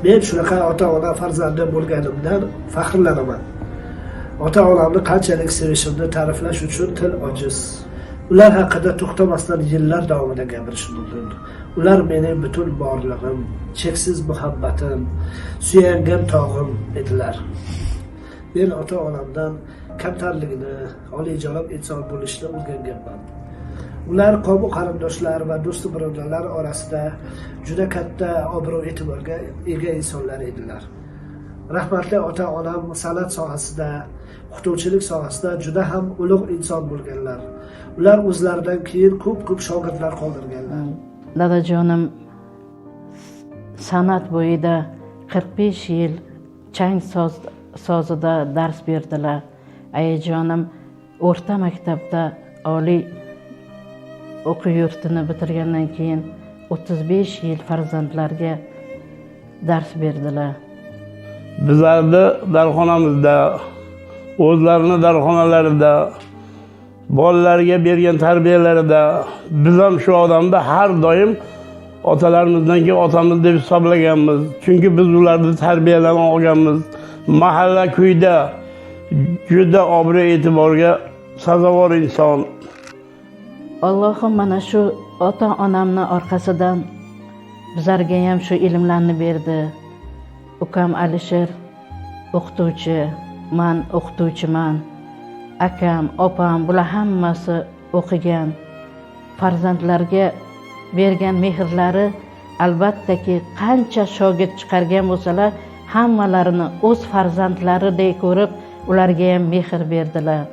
Men shunaqa ota-ona farzandi bo'lganimdan faxrlanaman. Ota-onamni qanchalik sevishimni ta'riflash uchun til ojiz. Ular haqida to'xtamasdan yillar davomida gapirish mumkin. Ular mening butun borlig'im, cheksiz muhabbatim, suyangim tog'im edilar. Men ota-onamdan kamtarligini, oliyjanob inson bo'lishni o'rganganman. Ular qavm qarindoshlar va do'st birodarlar orasida juda katta obro'-e'tiborga ega insonlar edilar. Rahmatli ota-onam san'at sohasida, o'qituvchilik sohasida juda ham ulug' inson bo'lganlar. Ular o'zlaridan keyin ko'p shogirdlar qoldirganlar. Dadajonim san'at bo'yida 45 yil chang sozida dars berdilar. Ayajonim o'rta maktabda oliy o'quv yurtini bitirgandan keyin 35 yil farzandlarga dars berdilar. Bizlarni darxonamizda, o'zlarini darxonalarida, bolalarga bergan tarbiyalarida biz ham shu odamda har doim otalarimizdan keyin otamiz deb hisoblaganmiz. Chunki biz ularni tarbiyadan olganmiz. Mahalla kuyda juda obro' e'tiborga sazovor inson. Allohim mana shu ota-onamni orqasidan bizlarga ham shu ilmlarni berdi. Ukam Alisher o'qituvchi, men o'qituvchiman. Akam, opam bular hammasi o'qigan. Farzandlarga bergan mehrlari albattaki qancha shogird chiqargan bo'lsalar, hammalarini o'z farzandlaridek ko'rib, ularga ham mehr berdilar.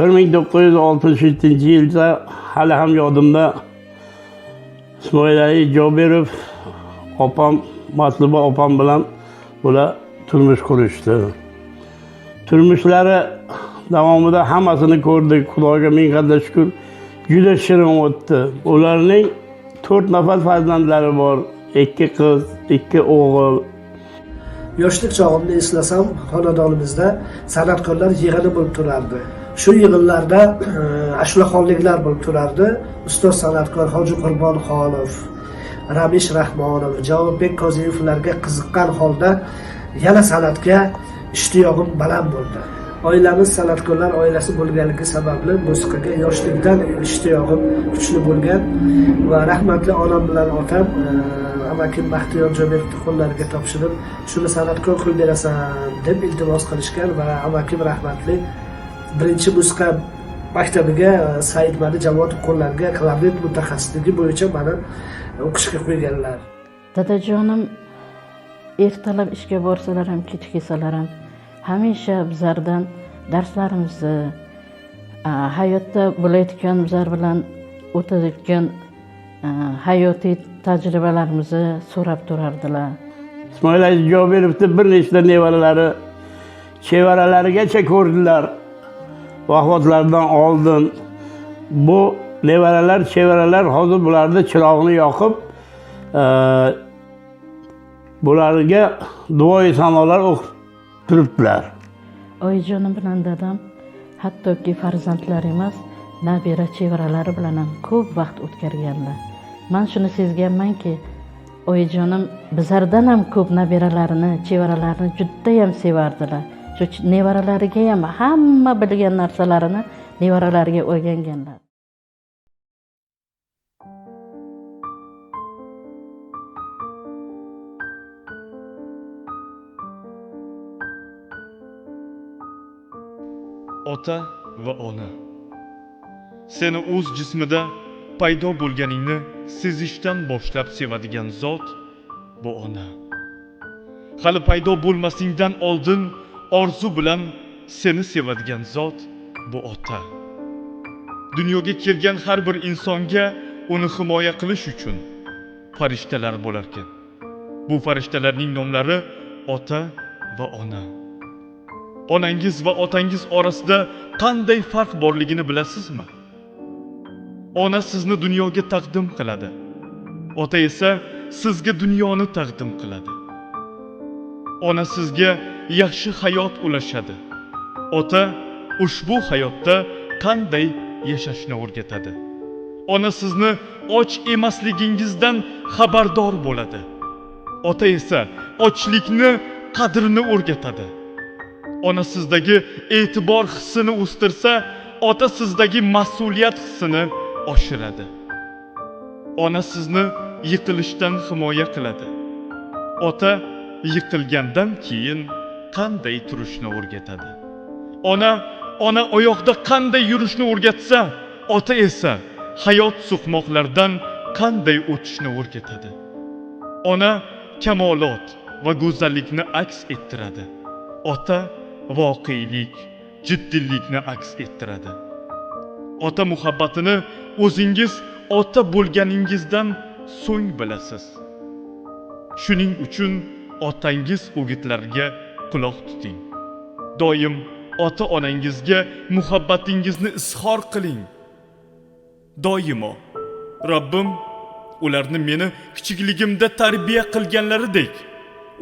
1967-yilda hali ham yodimda Ismoilali Jobirov opam, Matluba opam bilan ular turmush qurishdi. Turmushlari davomida hammasini ko'rdik. Xudoga ming qadar shukr, juda shirin o'tdi. Ularning 4 nafar farzandlari bor. 2 qiz, 2 o'g'il. Yoshlik chog'imni eslasam, xonadonimizda san'atkorlar yig'ini bo'lib turardi. Shu yig'inlarda ashulaxonliklar bo'lib turardi. Ustoz san'atkor Hoji Qurbonxonov, Ramish Rahmonov, Javobek Koziyevlarga qiziqqan holda yana san'atga ishtiyog'im baland bo'ldi. Oilamiz san'atkorlar oilasi bo'lganligi sababli musiqaga yoshlikdan ishtiyog'im kuchli bo'lgan va rahmatli onam bilan otam amakim Baxtiyor Jo'metovning qo'llariga topshirib, shuni san'atkor qilib berasan deb iltimos qilishgan va amakim rahmatli birinchi musiqa maktabiga Said Mali Javotov qo'llariga klarnet mutaxassisligi bo'yicha meni o'qishga qo'yganlar. Dadajonim ertalab ishga borsalar ham, kech kelsalar ham hamisha bizlardan darslarimizni, hayotda bo'layotgan bizlar bilan o'tayotgan hayotiy tajribalarimizni so'rab turardilar. Ismoilali Jobirovning bir nechta nevaralari chevaralarigacha ko'rdilar. Vafotlaridan oldin bu nevaralar, chevaralar hozir bularni chirog'ini yoqib, bularga duoyi sanolar o'qib turibdilar. Oyijonim bilan dadam hattoki farzandlar emas, nabira chevaralari bilan ham ko'p vaqt o'tkazganlar. Men shuni sezganmanki, oyijonim bizlardan ham ko'p nabiralarini, chevaralarini juda ham sevardilar. Shu nevaralariga ham hamma bilgan narsalarini nevaralariga o'rganganlar. Ota va ona. Seni o'z jismida paydo bo'lganingni sezishdan boshlab sevadigan zot bu ona. Hali paydo bo'lmasingdan oldin orzu bilan seni sevadigan zot bu ota. Dunyoga kelgan har bir insonga uni himoya qilish uchun farishtalar bo'lar ekan. Bu farishtalarning nomlari ota va ona. Onangiz va otangiz orasida qanday farq borligini bilasizmi? Ona sizni dunyoga taqdim qiladi. Ota esa sizga dunyoni taqdim qiladi. Ona sizga yaxshi hayot ulashadi. Ota ushbu hayotda qanday yashashni o'rgatadi. Ona sizni och emasligingizdan xabardor bo'ladi. Ota esa ochlikni qadrini o'rgatadi. Ona sizdagi e'tibor hissini o'stirsa, ota sizdagi mas'uliyat hissini oshiradi. Ona sizni yiqilishdan himoya qiladi. Ota yiqilgandan keyin qanday turishni o'rgatadi. Ona oyoqda qanday yurishni o'rgatsa, ota esa hayot suqmoqlardan qanday o'tishni o'rgatadi. Ona kamolot va go'zallikni aks ettiradi. Ota voqelik, jiddiylikni aks ettiradi. Ota muhabbatini o'zingiz ota bo'lganingizdan so'ng bilasiz. Shuning uchun otangiz o'gitlariga quloq tuting. Doim ota-onangizga muhabbatingizni izhor qiling. Doimo Robbim ularni meni kichikligimda tarbiya qilganlaridek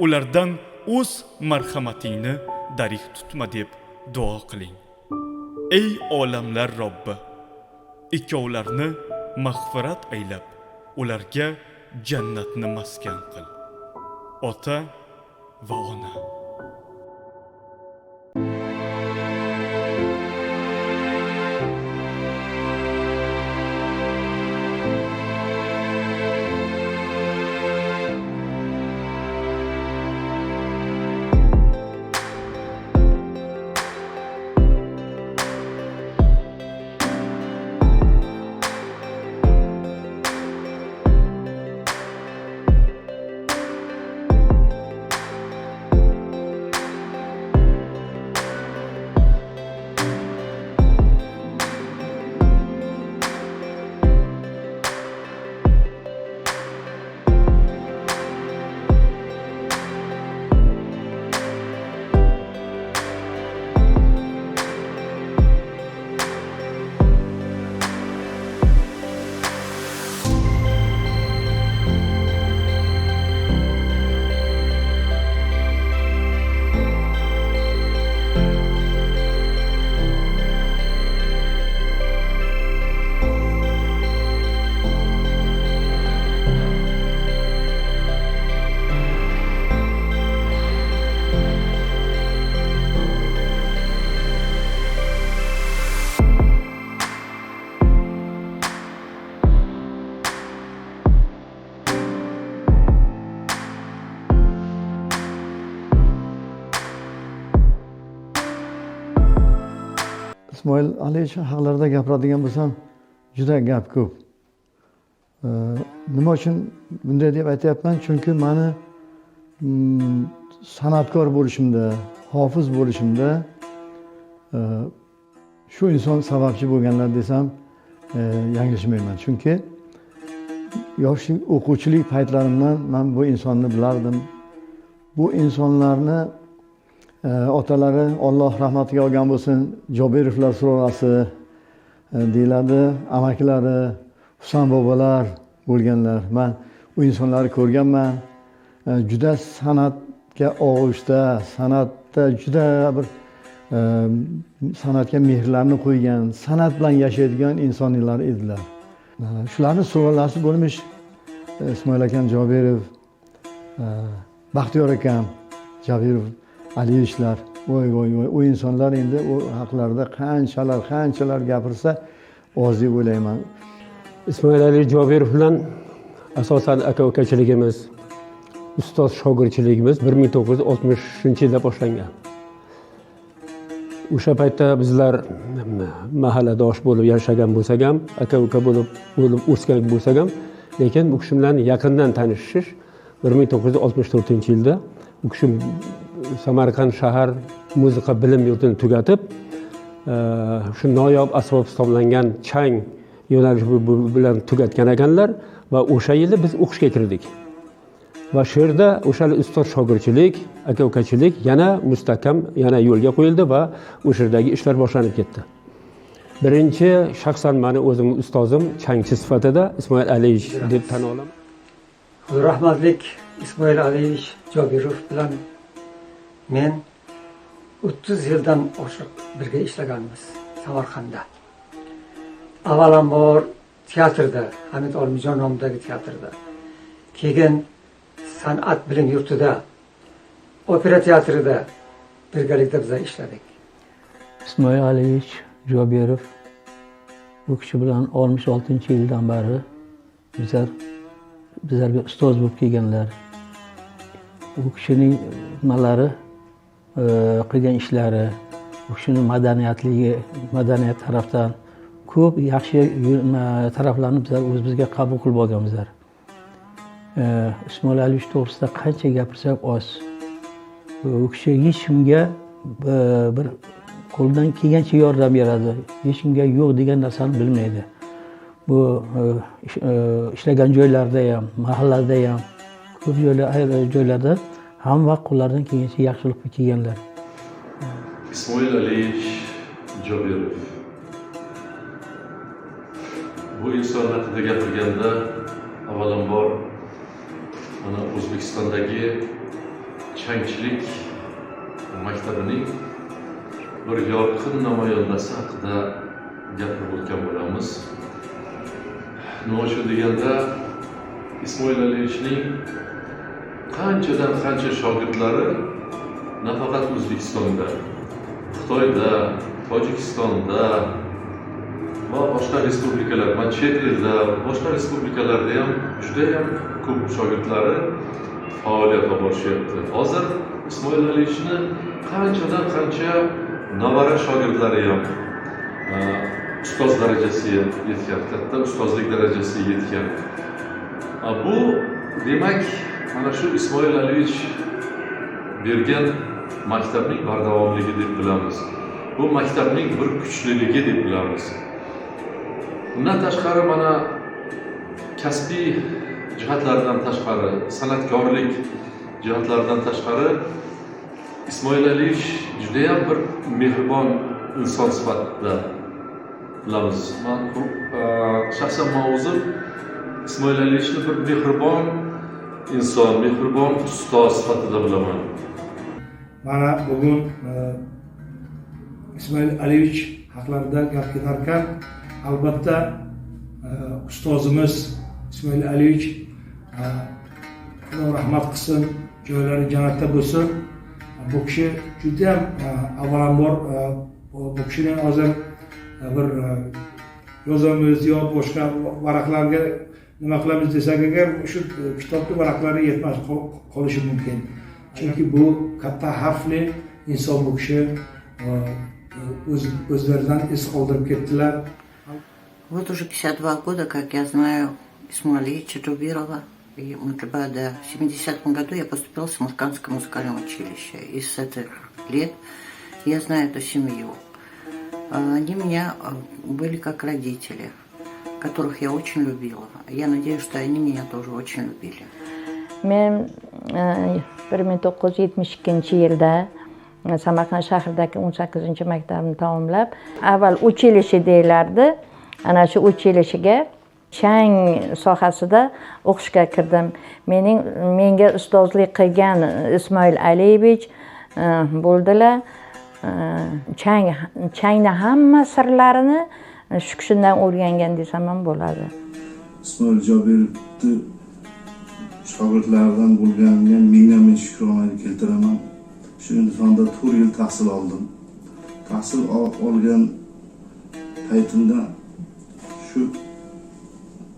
ulardan o'z marhamatingni darig' tutma deb duo qiling. Ey olamlar Robbi, ikkovlarni mag'firat aylab, ularga jannatni maskan qil. Ota va ona. İsmoil Aliyevich haqlarida gapiradigan bo'lsam, juda gap ko'p. Nima uchun bunday deb aytayapman? Chunki meni san'atkor bo'lishimda, hofiz bo'lishimda shu inson sababchi bo'lganlar desam yanglishmayman. Chunki yoshlik o'quvchilik paytlarimdan men bu insonni bilardim. Bu insonlarni otalari Alloh rahmatiga olgan bo'lsin, Jobirovlar surasi deyiladi, amakilari, Husan bobolar bo'lganlar. Men u insonlarni ko'rganman. Juda san'atga og'ishda, san'atda juda bir san'atga mehrlarini qo'ygan, san'at bilan yashaydigan insonlar edilar. Shularning suralasi bo'lmish Ismoil akam Jobirov, Baxtiyor akam Jobirov, Aliyevichlar, voy u insonlar endi u haqlarida qanchalar gapirsa oz deb o'ylayman. Ismoil Ali Jobirov bilan asosan aka-ukachiligimiz, ustoz shogirdchiligimiz 1960-yilda boshlangan. O'sha paytda bizlar mahalladosh bo'lib yashagan bo'lsak ham, aka-uka bo'lib o'sgan bo'lsak ham, lekin u kishi bilan yaqindan tanishish 1964-yilda u kishi Samarqand shahar musiqa bilim yurtini tugatib, shu noyob asbob hisoblangan chang yo'nalishi bilan tugatgan ekanlar va o'sha yili biz o'qishga kirdik. Va shu yerda o'sha ustoz shogirdchilik, aka-ukachilik yana mustahkam yana yo'lga qo'yildi va o'sha yerdagi ishlar boshlanib ketdi. Birinchi shaxsan meni o'zim ustozim changchi sifatida Ismoil Aliyevich deb tan olaman. Rahmatlik Ismoil Aliyevich Jobirov bilan men 30 yildan oshiq birga ishlaganmiz Samarqandda. Avvalambor teatrda, Hamid Olimjon nomidagi teatrda. Keyin san'at bilim yurtida, opera teatrida birgalikda biz ishladik. İsmoil Aliyevich Jobirov bu kishi bilan 66-yildan beri bizlarga ustoz bo'lib kelganlar. Bu kishining nimalari, qilgan ishlari, bu kishining madaniyat tarafdan ko'p yaxshi taraflarni bizlar o'zimizga qabul qilib olganmizlar. Ismoil Aliyevich to'g'risida qancha gapirsak oz. Bu kishi hech kimga bir qo'ldan kelgancha yordam beradi. Hech kimga yo'q degan narsani bilmaydi. Bu ishlagan joylarda ham, mahallada ham, ko'p joylarda hamma qo'llaridan kelgancha yaxshilik qilib kelganlar. Ismoil Aliyevich Jobirov. Bu inson haqida gapirganda avvalambor mana O'zbekistondagi changchilik maktabining bir yorqin namoyandasi haqida gapirib o'tgan bo'lamiz. Nima shu deganda Ismoil Aliyevichning qanchadan qancha shogirdlari nafaqat O'zbekistonda, Xitoyda, Tojikistonda va boshqa respublikalar, chet elda, boshqa respublikalarda ham juda ham ko'p shogirdlari faoliyat olib borishyapti. Hozir Ismoil Aliyevichni qanchadan qancha navara shogirdlari ham ustoz darajasiga yetgan, katta ustozlik darajasiga yetgan. Bu demak mana shu Ismoil Aliyevich bergan maktabning bardavomligi deb bilamiz. Bu maktabning bir kuchliligi deb bilamiz. Bundan tashqari mana kasbiy jihatlardan tashqari, san'atkorlik jihatlaridan tashqari Ismoil Aliyevich juda ham bir mehribon inson sifatida bilamiz. Shaxsan men o'zim Ismoil Aliyevichni bir mehribon inson, mehribon ustoz sifatida bilaman. Mana bugun Ismoil Aliyevich haqlarida gap ketarkan, albatta ustozimiz Ismoil Aliyevich Xudo rahmat qilsin, joylari jannatda bo'lsin. Bu kishi juda ham avvalambor bu kishining hozir bir yozamiz yo boshqa varaqlarga nima qilamiz desak agar shu kitobning varaqlari yetmas qolishi mumkin. Chunki bu katta harfli inson bu kishi o'zlaridan iz qoldirib ketdilar. Вот уже 52 года, как я знаю Исмаила Алиевича Джобирова. И до 70-м году я поступила в Самаркандское музыкальное училище. И с этих лет я знаю эту семью. Они у меня были как родители, которых я очень любила. Я надеюсь, что они меня тоже очень любили. Men 1972-yilda Samarqand shahridagi 18-maktabni tamomlab, avval uchilishi deyilardi. Ana shu uchilishiga chang sohasida o'qishga kirdim. Menga ustozlik qilgan Ismoil Aliyevich bo'ldilar. Changni hamma sirlarini shu kishidan o'rgangan desam ham bo'ladi. Ismoil Jobirovni shogirdlaridan bo'lganimga mingdan shukronalar keltiraman. Shu insonda 4 yil tahsil oldim. Tahsil olgan paytimda shu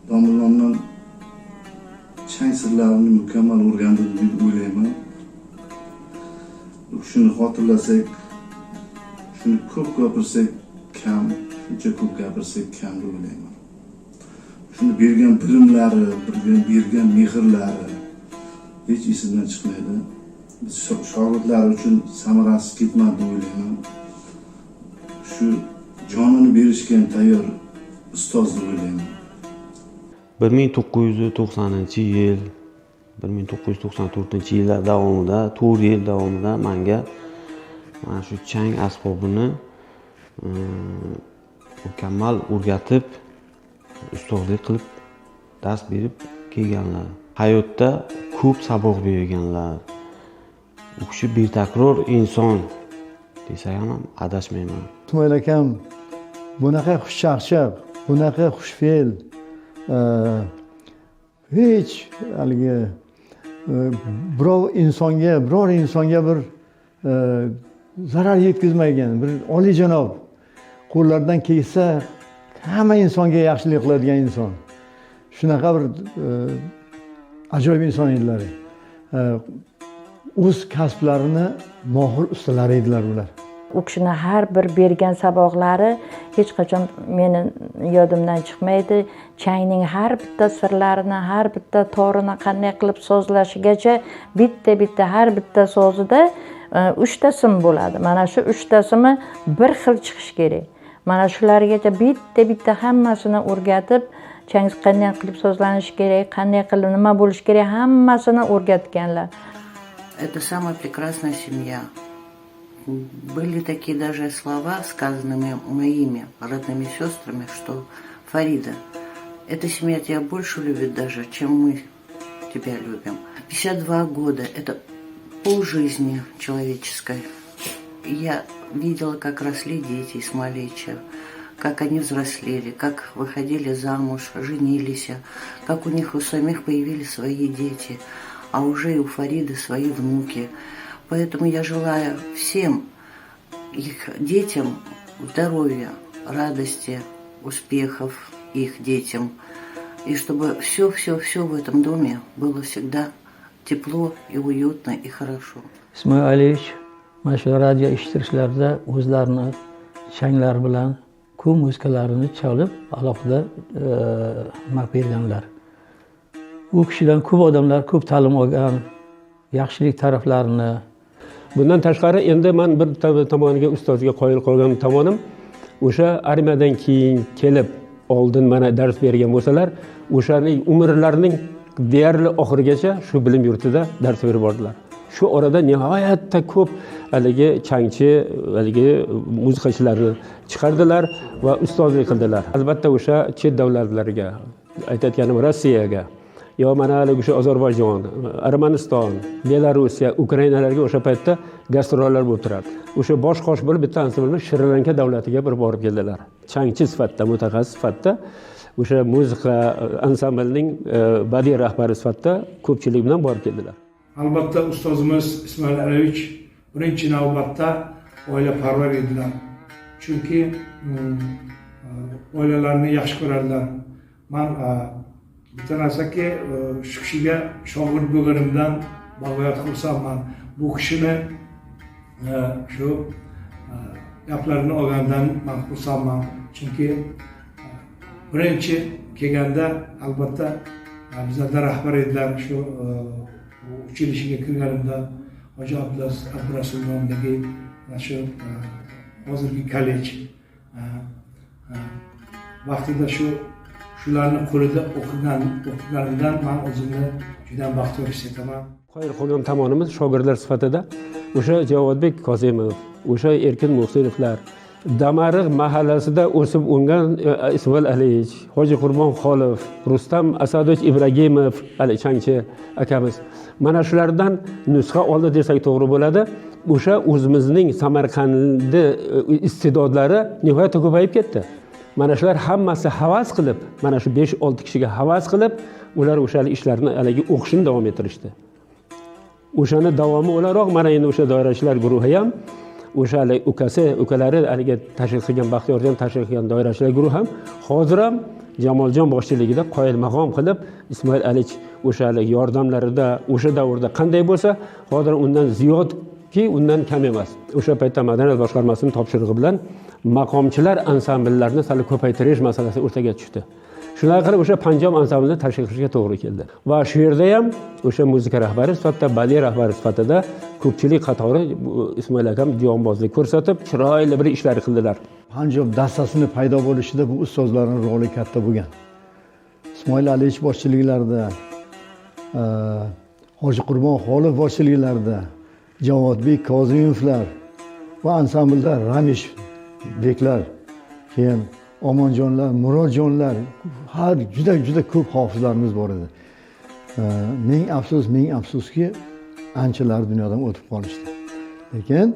domlalardan chang sirlarini mukammal o'rgandim deb o'ylayman. Shuni xotirlasak, shuni ko'p gapirsak kam, shuncha ko'p gapirsak kam deb o'ylayman. Shuni bergan bilimlari, bergan mehrlari hech esimdan chiqmaydi. Biz shogirdlar uchun samarasiz ketmadi deb o'ylayman. Shu jonini berishga tayyor ustoz deb o'ylayman. 1990-yil, 1994-yillar davomida, 4 yil davomida menga mana shu chang asbobini mukammal o'rgatib, ustozlik qilib, dars berib kelganlar. Hayotda ko'p saboq berganlar. U kishi betakror inson desak ham adashmayman. Ismoil akam bunaqa xushchaqchaq, bunaqa xushfe'l, hech haligi biror insonga bir zarar yetkazmagan, bir oliyjanob qo'llaridan kelsa hamma insonga yaxshilik qiladigan inson. Shunaqa bir ajoyib inson edilar. O'z kasblarini mohir ustalari edilar ular. U kishini har bir bergan saboqlari hech qachon meni yodimdan chiqmaydi. Changning har bitta sirlarini, har bitta torini qanday qilib sozlashigacha bitta har bitta sozida 3 ta sim bo'ladi. Mana shu 3 tasimi bir xil chiqish kerak. Mana shulargacha bitta hammasini o'rgatib, chang qanday qilib sozlanishi kerak, qanday qilib nima bo'lishi kerak, hammasini o'rgatganlar. Это самая прекрасная семья. Были такие даже слова, сказанные моими родными сестрами, что Фарида, эта семья тебя больше любит даже, чем мы тебя любим. 52 года – это полжизни человеческой. Я видела, как росли дети Исмаилича, как они взрослели, как выходили замуж, женились, как у них у самих появились свои дети, а уже и у Фариды свои внуки. Поэтому я желаю всем их детям здоровья, радости, успехов их детям. И чтобы все в этом доме было всегда тепло и уютно и хорошо. Ismoil Aliyevich mana shu radio eshittirishlarda o'zlarini changlar bilan kuy muzikalarini chalib alohida nima berganlar. U kishidan ko'p odamlar ko'p ta'lim olgan, yaxshilik taraflarini. Bundan tashqari endi men bir tomoniga ustozga qoyil qolgan tomonim, o'sha armiyadan keyin kelib oldin mana dars bergan bo'lsalar, o'shaning umrlarining deyarli oxirigacha shu bilim yurtida dars berib bordilar. Shu orada nihoyatda ko'p haligi changchi, haligi musiqachilarni chiqardilar va ustozlik qildilar. Albatta o'sha chet davlatlarga, aytayotganim Rossiyaga, yo mana haligi o'sha Ozarbayjon, Armaniston, Belorussiya, Ukrainalarga o'sha paytda gastrollar bo'lib turardi. O'sha bosh qosh bo'lib bitta ansambl Shri-Lanka davlatiga bir borib keldilar. Changchi sifatida, mutaxassis sifatida o'sha musiqa ansamblining badiiy rahbari sifatida ko'pchilik bilan borib keldilar. Albatta ustozimiz Ismoil Aliyevich birinchi navbatda oilaparvar edilar. Chunki oilalarni yaxshi ko'rardilar. Men bitta narsaki shu kishiga shogird bo'lganimdan bag'oyat xursandman. Bu kishini shu gaplarini olgandan men xursandman. Chunki birinchi kelganda albatta bizlarda rahbar edilar. Shu uchilishiga kirganimda Hoji Abdurasul nomidagi shu hozirgi kollej vaqtida shularni qo'lida o'qiganimdan men o'zimni juda baxtiyor his etaman. Qoyil qolgan tomonimiz shogirdlar sifatida o'sha Javobek Kozimov, o'sha Erkin Muhsinovlar, Damariq mahallasida o'sib ungan Ismoil Aliyevich, Hoji Qurbon Xolov, Rustam Asadovich Ibragimov, ali changchi akamiz. Mana shulardan nusxa oldi desak to'g'ri bo'ladi. O'sha o'zimizning Samarqandda iste'dodlari nihoyatda ko'payib ketdi. Mana shular hammasi havas qilib, mana shu 5-6 kishiga havas qilib, ular o'sha ishlarni haligi o'qishni davom ettirishdi. O'shani davomi o'laroq mana endi o'sha doirachilar guruhi ham o'sha ukalari haliga tashkil qilgan Baxtiyorjon tashkil qilgan doirachilar guruhi ham hozir ham Jamoljon boshchiligida qoyil maqom qilib Ismoil Aliyevich o'sha yordamlarida o'sha davrda qanday bo'lsa, hozir undan ziyodki, undan kam emas. O'sha paytda Madaniyat boshqarmasining topshirig'i bilan maqomchilar ansamblillarini sal ko'paytirish masalasi o'rtaga tushdi. Shunday qilib o'sha Panjob ansamblini tashkil qilishga to'g'ri keldi. Va shu yerda ham o'sha muzika rahbari sifatida, badiiy rahbari sifatida ko'pchilik qatori Ismoil akam jonbozlik ko'rsatib, chiroyli bir ishlar qildilar. Panjob dastasini paydo bo'lishida bu ustozlarning roli katta bo'lgan. Ismoil Aliyevich boshchiliklarida, Hoji Qurbon Xolov boshchiliklarida, Javobek Kozimovlar va ansamblda Ramish beklar, keyin Omonjonlar, Murodjonlar, har juda ko'p hofizlarimiz bor edi. Ming afsuski anchalar dunyodan o'tib qolishdi. Lekin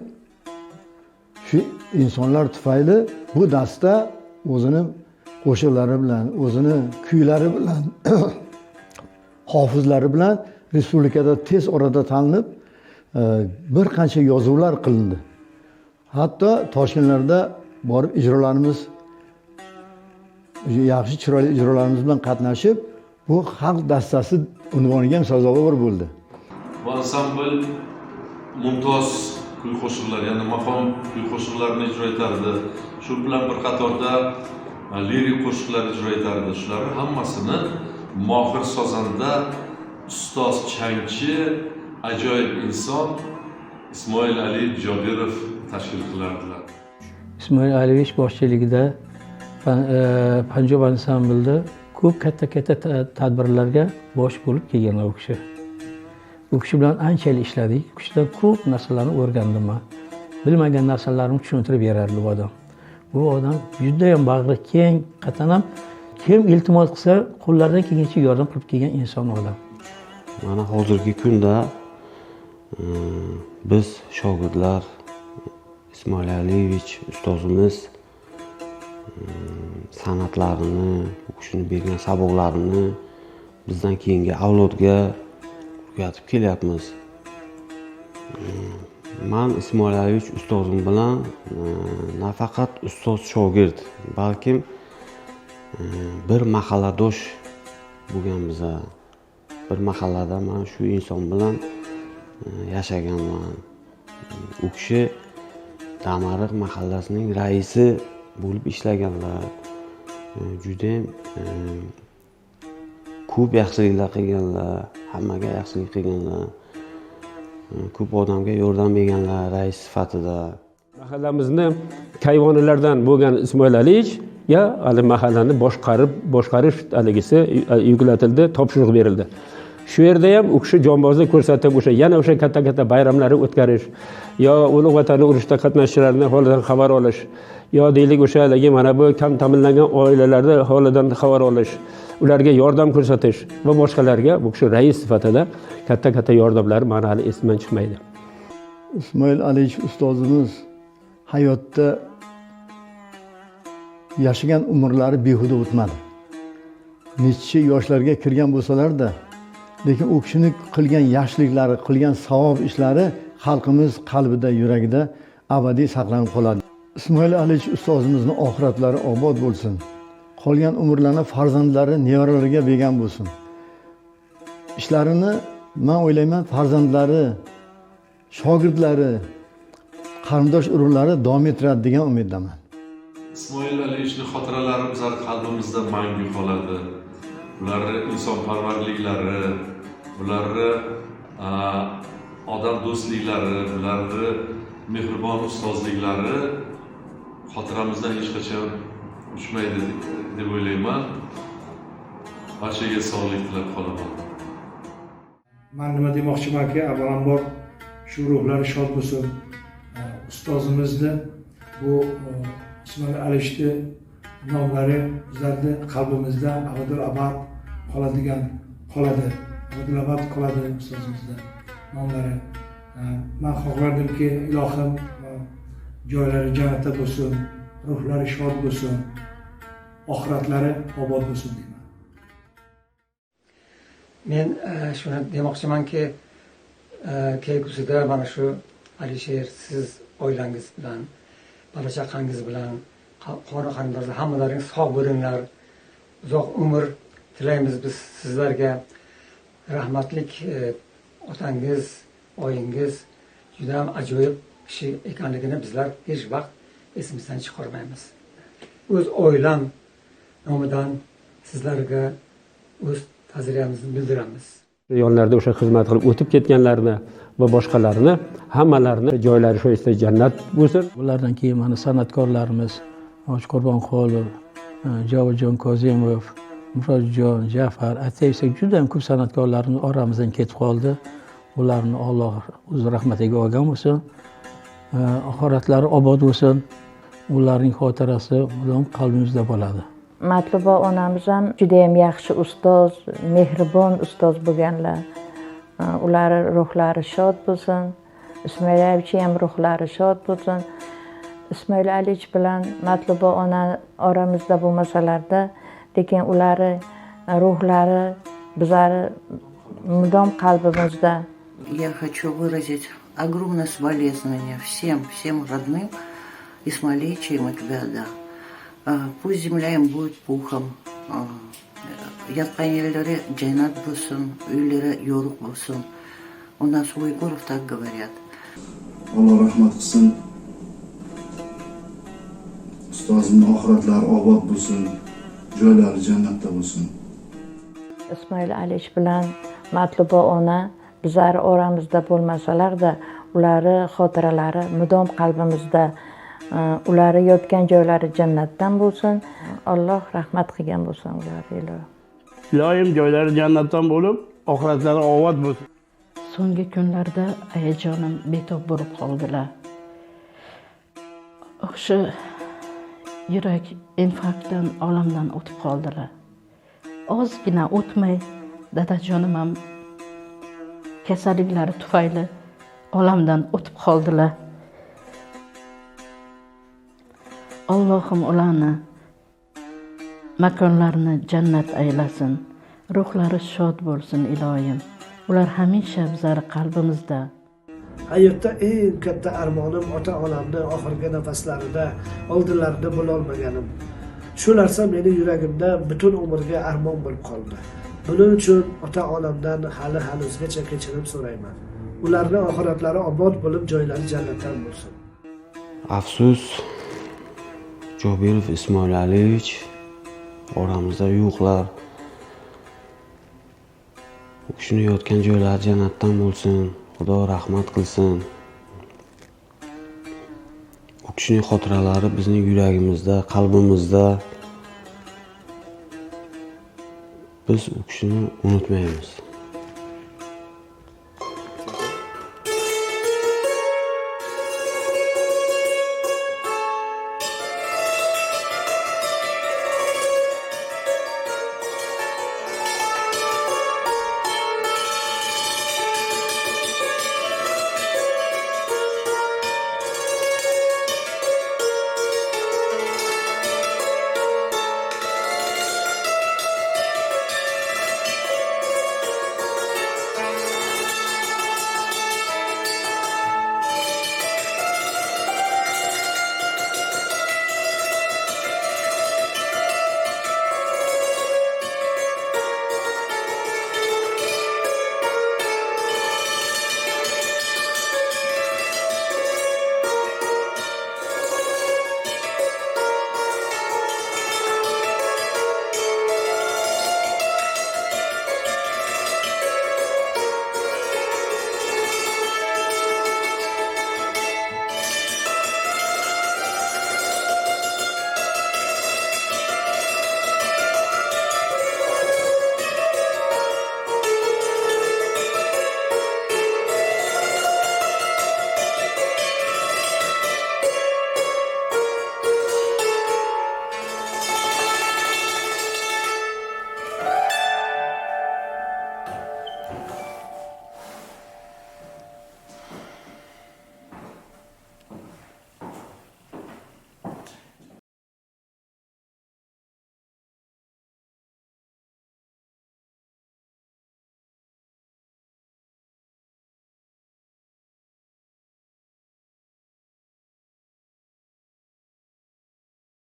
shu insonlar tufayli bu dasta o'zini qo'shiqlari bilan, o'zini kuylari bilan, hofizlari bilan respublikada tez orada tanilib bir qancha yozuvlar qilindi. Hatto Toshkentlarda borib ijrolarimiz, yaxshi chiroyli ijrolarimiz bilan qatnashib, bu xalq dastasi unvoniga ham sazovor bo'ldi. Bu ansambl mumtoz kuy qo'shiqlar, ya'ni maqom kuy qo'shiqlarini ijro etardi. Shu bilan bir qatorda lirik qo'shiqlar ijro etardi. Shularning hammasini mohir sozanda, ustoz changchi, ajoyib inson Ismoil Ali Jobirov tashkil qilardilar. Ismoil Aliyevich boshchiligida Panjob ansamblida ko'p katta tadbirlarga bosh bo'lib kelganlar u kishi. U kishi bilan anchalik ishladik. U kishidan ko'p narsalarni o'rgandim men. Bilmagan narsalarimni tushuntirib berardi bu odam. Bu odam juda ham bag'ri keng, qatanam kim iltimos qilsa qo'llaridan kelgancha yordam qilib kelgan inson odam. Mana hozirgi kunda biz shogirdlar Ismoil Aliyevich ustozimiz san'atlarini, u kishining bergan saboqlarini bizdan keyingi avlodga o'rgatib kelyapmiz. Men Ismoil Aliyevich ustozim bilan nafaqat ustoz shogird, balkim bir mahalladosh bo'lganmiz. Bir mahallada men shu inson bilan yashaganman. U kishi Damariq mahallasining raisi bo'lib ishlaganlar. Juda ko'p yaxshiliklar qilganlar, hammaga yaxshilik qilganlar. Ko'p odamga yordam berganlar rais sifatida. Mahallamizni kayvonilardan bo'lgan Ismoil Aliyevich hali mahallani boshqarish haligisi yuklatildi, topshiriq berildi. Shu yerda ham u kishi jonbozlik ko'rsatib, yana o'sha katta bayramlarni o'tkazish, yo ulug' vatanning urushda qatnashchilarini holidan xabar olish, yo deylik o'sha haligi mana bu kam ta'minlangan oilalarni holidan xabar olish, ularga yordam ko'rsatish va boshqalarga bu kishi rais sifatida katta yordamlar mana hali esimdan chiqmaydi. Ismoil Aliyevich ustozimiz hayotda yashagan umrlari behuda o'tmadi. Necha yoshlarga kirgan bo'lsalar-da, lekin u kishining qilgan yaxshiliklari, qilgan savob ishlari xalqimiz qalbida, yuragida abadiy saqlanib qoladi. Ismoil Aliyevich ustozimizning oxiratlari obod bo'lsin. Qolgan umrlarini farzandlari, nevaralariga bergan bo'lsin. Ishlarini men o'ylayman farzandlari, shogirdlari, qarindosh urug'lari davom ettiradi degan umiddaman. Ismoil Aliyevichning xotiralari bizlar qalbimizda mangu qoladi. Ularning insonparvarliklari, ularning odam do'stliklari, ularning mehribon ustozliklari xotiramizdan hech qachon o'chmaydi deb o'ylayman. Barchaga sog'lik tilab qolaman. Men nima demoqchimanki, avvalambor shu ruhlari shod bo'lsin. Ustozimizni bu Ismoil Aliyevichni nomlari bizlarning qalbimizda abad qoladi. Abad qoladi ustozimizda nomlari. Men xohlardimki, ilohim joylari jannatda bo'lsin, ruhlari shod bo'lsin, oxiratlari obod bo'lsin deyman. Men shuni demoqchimanki, kelgusida mana shu Alisher, siz oilangiz bilan, bola chaqangiz bilan, qori qarindoshlar hammalaringiz sog' bo'linglar, uzoq umr tilaymiz biz sizlarga. Rahmatlik otangiz, oyingiz juda ham ajoyib kishi ekanligini bizlar hech vaqt esimizdan chiqarmaymiz. O'z oilam nomidan sizlarga o'z ta'ziyamizni bildiramiz. Yonlarida o'sha xizmat qilib o'tib ketganlarni va boshqalarni hammalarini joylari sho'ysda jannat bo'lsin. Ulardan keyin mana san'atkorlarimiz Hoji Qurbonqulov, Javobjon Kozimov, Murodjon, Jafar, aytsak juda ham ko'p san'atkorlarimiz oramizdan ketib qoldi. Ularni Alloh o'z rahmatiga olgan bo'lsin. Oxiratlari obod bo'lsin. Ularning xotirasi mudom qalbimizda bo'ladi. Matluba onamiz ham juda ham yaxshi ustoz, mehribon ustoz bo'lganlar. Ular ruhlari shod bo'lsin. Ismoil Aliyevich ham ruhlari shod bo'lsin. Ismoil Aliyevich bilan Matluba ona oramizda bo'lmasalarda, lekin ular ruhlari bizlar mudom qalbimizda. Я хочу выразить огромное соболезнование всем родным Исмаиловича и Макбеда. Пусть земля им будет пухом. Yatkan yerleri cennet bulsun, ülleri yoruk bulsun. У нас у уйгуров так говорят. Alloh rahmat qilsin. Ustozimning oxiratlari obod bo'lsin, joylari jannatda bo'lsin. Ismoil Alich bilan Matluba ona bizlar oramizda bo'lmasalarda, ularni xotiralari mudom qalbimizda, ularni yotgan joylari jannatdan bo'lsin. Alloh rahmat qilgan bo'lsin ularga. Iloyim joylari jannatdan bo'lib, oxiratlari obod bo'lsin. So'nggi kunlarda ayajonim betob bo'lib qoldilar. O'sha yurak infarktdan olamdan o'tib qoldilar. Ozgina o'tmay dadajonim ham kasalliklari tufayli olamdan o'tib qoldilar. Allohim ularni makonlarini jannat aylasin. Ruhlari shod bo'lsin iloyim. Ular hamisha bizlar qalbimizda. Hayotda eng katta armonim ota-onamni oxirgi nafaslarida oldinlarida bo'la olmaganim. Shu narsa meni yuragimda butun umrga armon bo'lib qoldi. Buning uchun ota-onamdan hali hanuzgacha kechirim so'rayman. Ularning oxiratlari obod bo'lib, joylari jannatdan bo'lsin. Afsus, Jobirov Ismoil Alich oramizda yo'qlar. U kishini yotgan joylari jannatdan bo'lsin. Xudo rahmat qilsin. U kishining xotiralari bizning yuragimizda, qalbimizda. Biz u kishini unutmaymiz.